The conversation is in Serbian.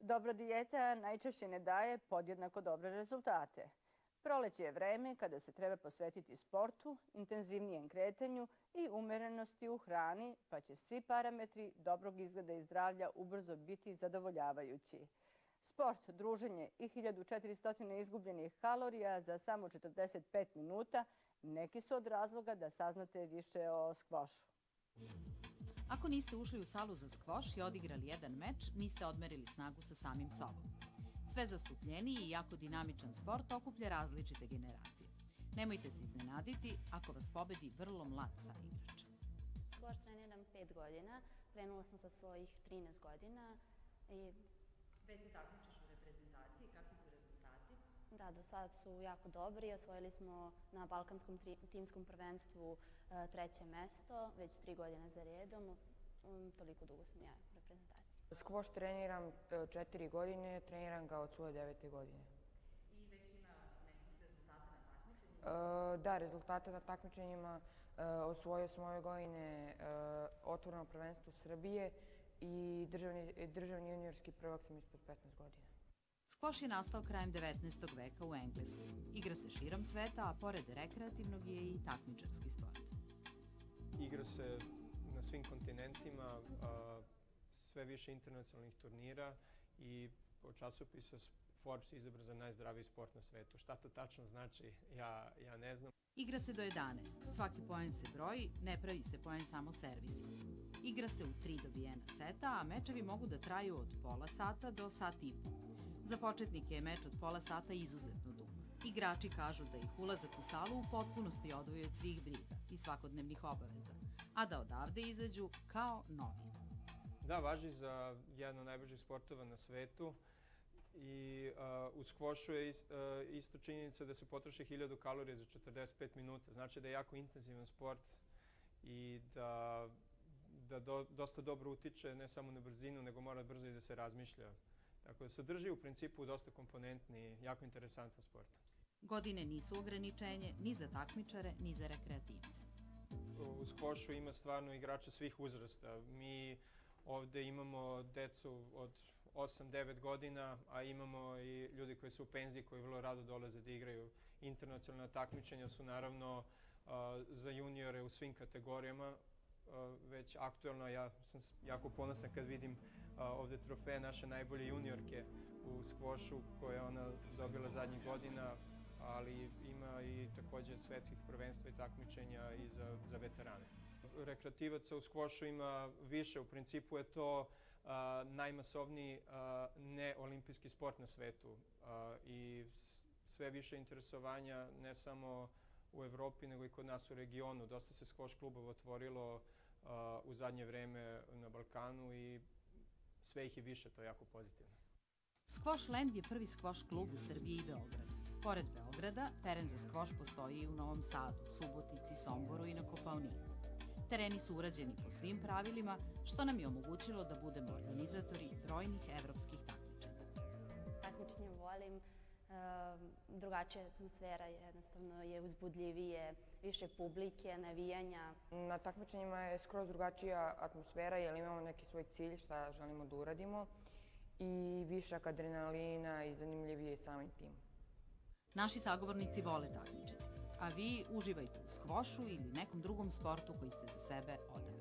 Dobra dijeta najčešće ne daje podjednako dobre rezultate. Proleće je vreme kada se treba posvetiti sportu, intenzivnijem kretanju i umerenosti u hrani, pa će svi parametri dobrog izgleda i zdravlja ubrzo biti zadovoljavajući. Sport, druženje i 1400 izgubljenih kalorija za samo 45 minuta neki su od razloga da saznate više o skvošu. Ako niste ušli u salu za skvoš i odigrali jedan meč, niste odmerili snagu sa samim sobom. Sve zastupljeniji i jako dinamičan sport okuplja različite generacije. Nemojte se iznenaditi ako vas pobedi vrlo mlad saigrač. Skvoš treniram 5 godina, krenula sam sa svojih 13 godina. Već se takmičiš u reprezentaciji, kakvi su rezultati? Da, do sada su jako dobri. Osvojili smo na Balkanskom timskom prvenstvu 3. mesto, već 3 godine za redom. Toliko dugo sam ja u reprezentaciji. Skvoš treniram 4 godine, treniram ga od svoje 9. godine. I već ima nekih rezultata na takmičenjima? Da, rezultate na takmičenjima osvojio sam ove godine otvoreno prvenstvo Srbije i državni juniorski prvak sam ispod 15 godina. Skvoš je nastao krajem 19. veka u Engleskoj. Igra se širom sveta, a pored rekreativnog je i takmičarski sport. Igra se na svim kontinentima, sve više internacionalnih turnira i po časopisu Forbes izabra za najzdraviji sport na svetu. Šta to tačno znači, ja ne znam. Igra se do 11. Svaki poen se broji, ne pravi se poen samo servisom. Igra se u 3 dobijena seta, a mečevi mogu da traju od pola sata do sat i po. Za početnike je meč od pola sata izuzetno dug. Igrači kažu da ih ulazak u salu u potpunosti odvoji od svih briga i svakodnevnih obaveza, a da odavde izađu kao novi. Da, važi za jedan od najbržih sportova na svetu i u skvošu je isto činjenica da se potroši 1000 kalorija za 45 minuta. Znači da je jako intenzivan sport i da dosta dobro utiče ne samo na brzinu, nego mora brzo i da se razmišlja. Tako da sadrži u principu dosta komponentni, jako interesantan sport. Godine nisu ograničenje ni za takmičare, ni za rekreativce. U skvošu ima stvarno igrača svih uzrasta. Mi ovde imamo decu od 8-9 godina, a imamo i ljudi koji su u penziji koji vrlo rado dolaze da igraju. Internacionalna takmičenja su naravno za juniore u svim kategorijama već aktuelna. Ja sam jako ponosan kad vidim ovde trofeje naše najbolje juniorke u skvošu koje je ona dobila zadnjih godina, ali ima i takođe svetskih prvenstva i takmičenja i za veterane. Rekreativaca u skvošu ima više. U principu je to najmasovniji neolimpijski sport na svetu i sve više interesovanja ne samo u Evropi, nego i kod nas u regionu. Dosta se skvoš klubova otvorilo u zadnje vreme na Balkanu i sve ih je više, to je jako pozitivno. Skvoš Land je prvi skvoš klub u Srbiji i Beogradu. Pored Beograda, teren za skvoš postoji i u Novom Sadu, Subotici, Somboru i na Kopaoniku. Tereni su urađeni po svim pravilima, što nam je omogućilo da budemo organizatori brojnih evropskih takmičenja. Takmičenje volim, drugačija atmosfera jednostavno je uzbudljivije, više publike, navijanja. Na takmičenjima je skroz drugačija atmosfera jer imamo neki svoj cilj šta želimo da uradimo i višak adrenalina i zanimljivije samim tim. Naši sagovornici vole takmičenje, a vi uživajte u skvošu ili nekom drugom sportu koji ste za sebe odabrali.